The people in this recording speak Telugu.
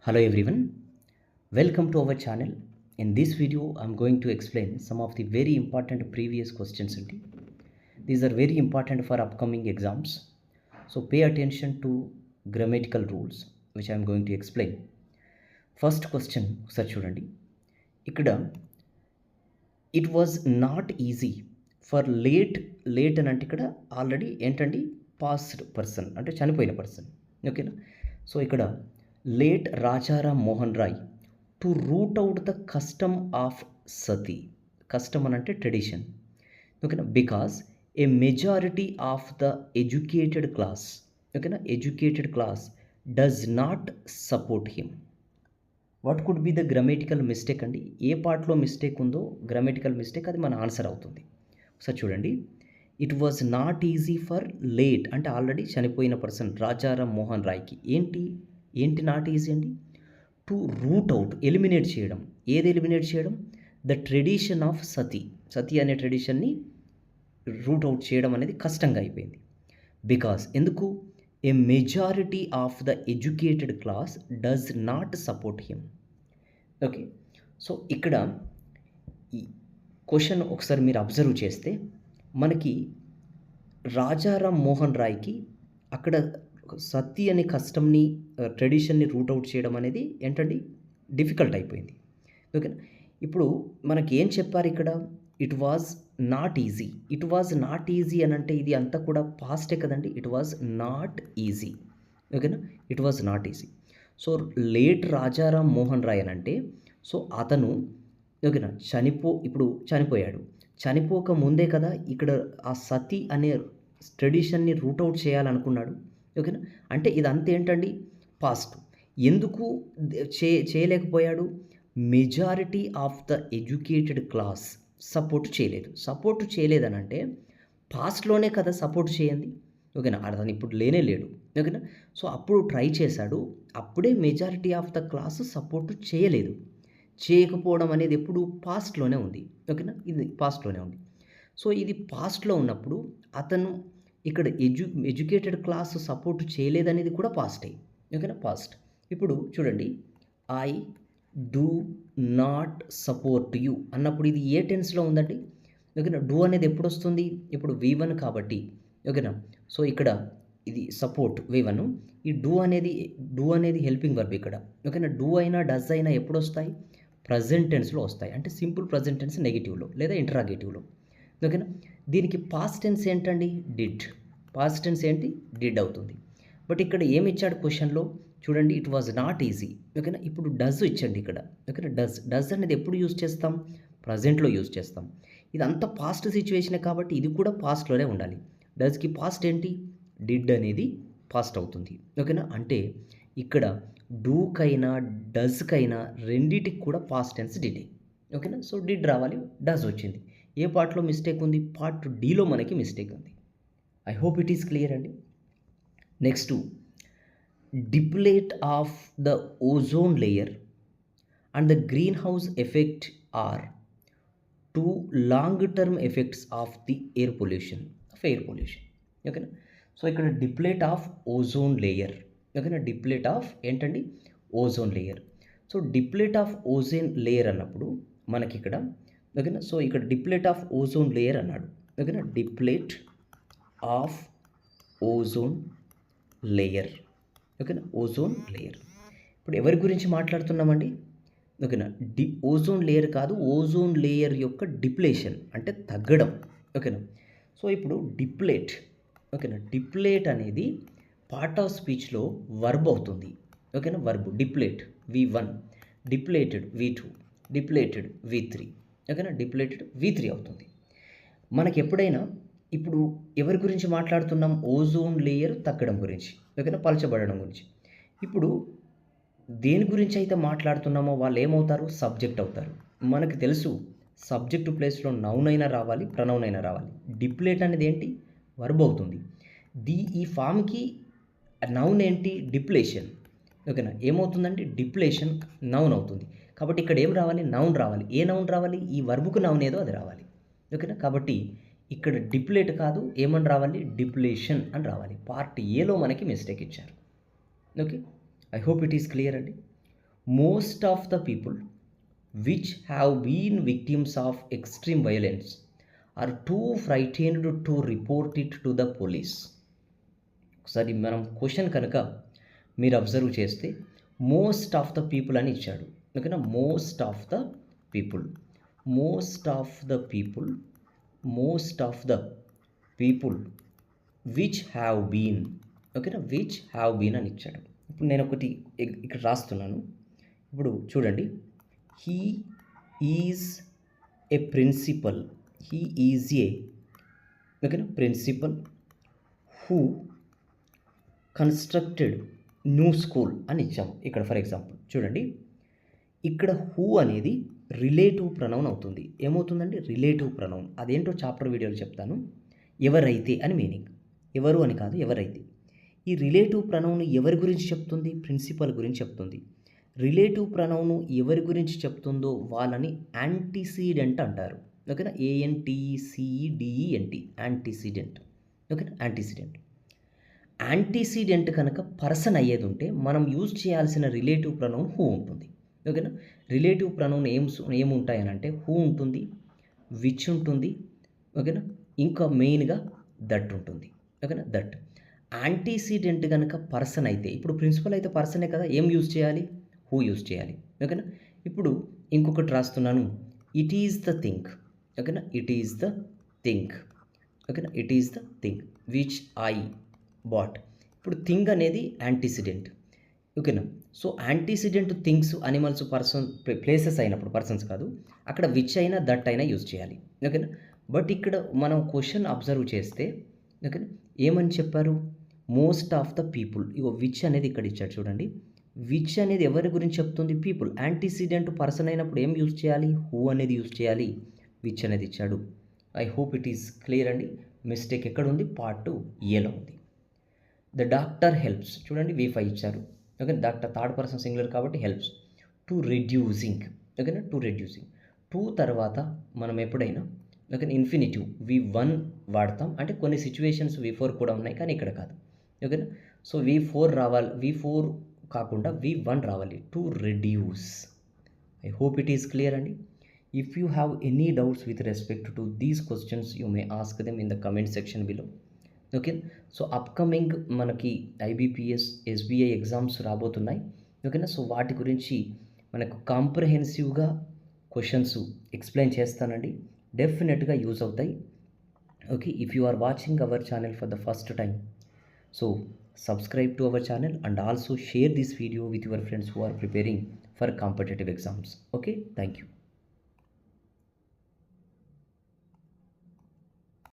Hello everyone, welcome to our channel. In this video, I'm going to explain some of the very important previous questions. These are very important for upcoming exams. So pay attention to grammatical rules, which I'm going to explain. First question, ఒకసారి చూడండి. ఇక్కడ it was not easy for late అని అంటే ఇక్కడ ఆల్రెడీ ఏంటండి పాస్డ్ పర్సన్ అంటే చనిపోయిన పర్సన్. ఓకేనా? సో ఇక్కడ late Rajaram Mohan Roy to root out the custom of sati. Custom అని అంటే ట్రెడిషన్. ఓకేనా? Because a majority of the educated class, ఓకేనా, educated class does not support him. What could be the grammatical mistake అండి? ఏ పార్ట్లో మిస్టేక్ ఉందో గ్రామటికల్ మిస్టేక్ అది మన ఆన్సర్ అవుతుంది. ఒకసారి చూడండి. It was not easy for late అంటే ఆల్రెడీ చనిపోయిన పర్సన్ రాజారాం మోహన్ రాయ్కి ఏంటి నాట్ ఈజీ అండి? టు రూట్ అవుట్ ఎలిమినేట్ చేయడం. ఏది ఎలిమినేట్ చేయడం? ద ట్రెడిషన్ ఆఫ్ సతీ అనే ట్రెడిషన్ని రూట్ అవుట్ చేయడం అనేది కష్టంగా అయిపోయింది. బికాస్ ఎందుకు? A majority of the educated class does not support him. Okay, so ఇక్కడ ఈ క్వశ్చన్ ఒకసారి మీరు అబ్జర్వ్ చేస్తే మనకి రాజారాం మోహన్ రాయ్కి అక్కడ సతీ అనే కస్టమ్ని ట్రెడిషన్ని రూట్ అవుట్ చేయడం అనేది ఏంటండి డిఫికల్ట్ అయిపోయింది. ఓకేనా? ఇప్పుడు మనకి ఏం చెప్పారు ఇక్కడ? ఇట్ వాజ్ నాట్ ఈజీ అని అంటే ఇది అంతా కూడా పాస్టే కదండి. It was not easy. ఓకేనా? It was not easy. So late Rajaram Mohan Roy అని అంటే సో అతను ఓకేనా ఇప్పుడు చనిపోయాడు. చనిపోక ముందే కదా ఇక్కడ ఆ సతీ అనే ట్రెడిషన్ని రూట్ అవుట్ చేయాలనుకున్నాడు. ఓకేనా? అంటే ఇదంతా ఏంటండి పాస్ట్. ఎందుకు చేయలేకపోయాడు? Majority of the educated class support చేయలేదని అంటే పాస్ట్లోనే కదా సపోర్ట్ చేయండి. ఓకేనా? అతను ఇప్పుడు లేడు. ఓకేనా? సో అప్పుడు ట్రై చేశాడు, అప్పుడే majority of the class support చేయకపోవడం అనేది ఎప్పుడు పాస్ట్లోనే ఉంది. ఓకేనా? ఇది పాస్ట్లోనే ఉంది. సో ఇది పాస్ట్లో ఉన్నప్పుడు అతను ఇక్కడ ఎడ్యుకేటెడ్ క్లాస్ సపోర్ట్ చేయలేదనేది కూడా పాస్టే. ఓకేనా? పాస్ట్. ఇప్పుడు చూడండి, I do not support you అన్నప్పుడు ఇది ఏ టెన్స్లో ఉందండి? ఓకేనా? డూ అనేది ఎప్పుడు వస్తుంది? ఇప్పుడు V1 కాబట్టి. ఓకేనా? సో ఇక్కడ ఇది సపోర్ట్ V1. ఈ డూ అనేది హెల్పింగ్ వర్బ్ ఇక్కడ. ఓకేనా? డూ అయినా డస్ అయినా ఎప్పుడు వస్తాయి? ప్రజెంట్ టెన్స్లో వస్తాయి. అంటే సింపుల్ ప్రజెంట్ టెన్స్ నెగిటివ్లో లేదా ఇంటరాగేటివ్లో. ఓకేనా? దీనికి పాస్ట్ టెన్స్ ఏంటండి? డిడ్. పాస్ట్ టెన్స్ ఏంటి? డిడ్ అవుతుంది. బట్ ఇక్కడ ఏమి ఇచ్చాడు క్వశ్చన్లో? చూడండి, ఇట్ వాజ్ నాట్ ఈజీ. ఓకేనా? ఇప్పుడు డస్ ఇచ్చండి ఇక్కడ. ఓకేనా? డస్ అనేది ఎప్పుడు యూజ్ చేస్తాం? ప్రజెంట్లో యూజ్ చేస్తాం. ఇదంతా పాస్ట్ సిచ్యువేషనే కాబట్టి ఇది కూడా పాస్ట్లోనే ఉండాలి. డస్కి పాస్ట్ ఏంటి? డిడ్ అనేది పాస్ట్ అవుతుంది. ఓకేనా? అంటే ఇక్కడ డూకైనా డస్కైనా రెండిటికి కూడా పాస్ట్ టెన్స్ డిడే. ఓకేనా? సో డిడ్ రావాలి, డస్ వచ్చింది. ఏ పార్ట్లో మిస్టేక్ ఉంది? పార్ట్ డీలో మనకి మిస్టేక్ ఉంది. I hope it is clear అండి. Next, deplete of the ozone layer and the greenhouse effect are two long term effects of the air pollution. ఓకేనా? సో ఇక్కడ డిప్లేట్ ఆఫ్ ఓజోన్ లేయర్. ఓకేనా? డిప్లేట్ ఆఫ్ ఏంటండి? Ozone layer. So deplete of ozone layer అన్నప్పుడు మనకి ఇక్కడ ఓకేనా? సో ఇక్కడ డిప్లేట్ ఆఫ్ ఓజోన్ లేయర్ అన్నాడు. ఓకేనా? Deplete of ozone layer. ఓకేనా? Ozone layer. ఇప్పుడు ఎవరి గురించి మాట్లాడుతున్నామండి? ఓకేనా? ఓజోన్ లేయర్ కాదు, ఓజోన్ లేయర్ యొక్క డిప్లేషన్ అంటే తగ్గడం. ఓకేనా? సో ఇప్పుడు డిప్లేట్. ఓకేనా? డిప్లేట్ అనేది పార్ట్ ఆఫ్ స్పీచ్లో వర్బ్ అవుతుంది. ఓకేనా? Verb deplete V1, depleted V2, depleted V3. ఓకేనా? డిప్లేటెడ్ V3 అవుతుంది. మనకి ఎప్పుడైనా ఇప్పుడు ఎవరి గురించి మాట్లాడుతున్నాం? ఓజోన్ లేయర్ తగ్గడం గురించి. ఓకేనా? పలచబడడం గురించి. ఇప్పుడు దేని గురించి అయితే మాట్లాడుతున్నామో వాళ్ళు ఏమవుతారు? సబ్జెక్ట్ అవుతారు. మనకు తెలుసు సబ్జెక్టు ప్లేస్లో నౌన్ అయినా రావాలి, ప్రనౌన్ అయినా రావాలి. డిప్లేట్ అనేది ఏంటి? వర్బ్ అవుతుంది. ఈ ఫామ్కి నౌన్ ఏంటి? డిప్లేషన్. ఓకేనా? ఏమవుతుందండి? డిప్లేషన్ నౌన్ అవుతుంది. కాబట్టి ఇక్కడ ఏం రావాలి? నౌన్ రావాలి. ఏ నౌన్ రావాలి? ఈ వర్బుకు నౌన్ ఏదో అది రావాలి. ఓకేనా? కాబట్టి ఇక్కడ డిప్లేట్ కాదు, ఏమని రావాలి? డిప్లేషన్ అని రావాలి. పార్ట్ ఏలో మనకి మిస్టేక్ ఇచ్చారు. Okay, I hope it is clear అండి. most of the people which have been victims of extreme violence are too frightened to report it to the police. ఒకసారి మనం క్వశ్చన్ కనుక మీరు అబ్జర్వ్ చేస్తే మోస్ట్ ఆఫ్ ద పీపుల్ అని ఇచ్చాడు. ఓకేనా, most of the people, most of the people, most of the people which have been, ఓకేనా, విచ్ హ్యావ్ బీన్ అని ఇచ్చాడు. ఇప్పుడు నేను ఒకటి ఇక్కడ రాస్తున్నాను. ఇప్పుడు చూడండి, he is a principal, he is a, ఓకేనా, principal who constructed new school అని ఇచ్చాము. ఇక్కడ ఫర్ ఎగ్జాంపుల్ చూడండి, ఇక్కడ హూ అనేది రిలేటివ్ ప్రొనౌన్ అవుతుంది. ఏమవుతుందండి? Relative pronoun. అదేంటో చాప్టర్ వీడియోలో చెప్తాను. ఎవరైతే అని మీనింగ్, ఎవరు అని కాదు, ఎవరైతే. ఈ రిలేటివ్ ప్రొనౌన్ ఎవరి గురించి చెప్తుంది? ప్రిన్సిపల్ గురించి చెప్తుంది. రిలేటివ్ ప్రొనౌన్ ఎవరి గురించి చెప్తుందో వాళ్ళని యాంటీసీడెంట్ అంటారు. ఓకేనా, ANTCDENT, యాంటీసీడెంట్. ఓకేనా, యాంటీసీడెంట్. యాంటీసీడెంట్ కనుక పర్సన్ అయ్యేది ఉంటే మనం యూజ్ చేయాల్సిన రిలేటివ్ ప్రొనౌన్ హూ ఉంటుంది. ఓకేనా, రిలేటివ్ ప్రొనౌన్ ఏముంటాయని అంటే హూ ఉంటుంది, విచ్ ఉంటుంది, ఓకేనా, ఇంకా మెయిన్గా దట్ ఉంటుంది. ఓకేనా, దట్. యాంటీసీడెంట్ కనుక పర్సన్ అయితే, ఇప్పుడు ప్రిన్సిపల్ అయితే పర్సనే కదా, ఏం యూజ్ చేయాలి? హూ యూజ్ చేయాలి. ఓకేనా, ఇప్పుడు ఇంకొకటి రాస్తున్నాను, ఇట్ ఈజ్ ద థింగ్. ఓకేనా, ఇట్ ఈజ్ ద థింగ్. ఓకేనా, it is the thing which I bought. ఇప్పుడు థింగ్ అనేది యాంటీసిడెంట్. ఓకేనా, so antecedent things, animals, person, places అయినప్పుడు, పర్సన్స్ కాదు, అక్కడ విచ్ అయినా దట్ అయినా యూజ్ చేయాలి. ఓకేనా, బట్ ఇక్కడ మనం క్వశ్చన్ అబ్జర్వ్ చేస్తే, ఓకేనా, ఏమని చెప్పారు? Most of the people. Ego which అనేది ఇక్కడ ఇచ్చాడు చూడండి. విచ్ అనేది ఎవరి గురించి చెప్తుంది? పీపుల్. యాంటీసిడెంట్ పర్సన్ అయినప్పుడు ఏం యూజ్ చేయాలి? హూ అనేది యూజ్ చేయాలి. విచ్ అనేది ఇచ్చాడు. I hope it is clear అండి. మిస్టేక్ ఎక్కడ ఉంది? పార్ట్ ఏలో ఉంది. The doctor helps. చూడండి, V5 ఇచ్చారు. Okay, doctor third person singular కాబట్టి హెల్ప్స్ టు రెడ్యూసింగ్. ఓకేనా, టు రెడ్యూసింగ్. టు తర్వాత మనం ఎప్పుడైనా, ఓకే, ఇన్ఫినిటివ్ V1 వాడతాం. అంటే కొన్ని సిచ్యువేషన్స్ V4 కూడా ఉన్నాయి, కానీ ఇక్కడ కాదు. ఓకేనా, సో V4 రావాలి, V4 కాకుండా V1 రావాలి. To reduce. I hope it is clear అండి. If you have any doubts with respect to these questions, you may ask them in the comment section below. Okay, so upcoming మనకి IBPS, SBI ఎగ్జామ్స్ రాబోతున్నాయి. ఓకేనా, సో వాటి గురించి మనకు కాంప్రహెన్సివ్గా క్వశ్చన్స్ ఎక్స్ప్లెయిన్ చేస్తానండి. డెఫినెట్గా యూజ్ అవుతాయి. Okay, if you are watching our channel for the first time, so subscribe to our channel and also share this video with your friends who are preparing for competitive exams. Okay, thank you.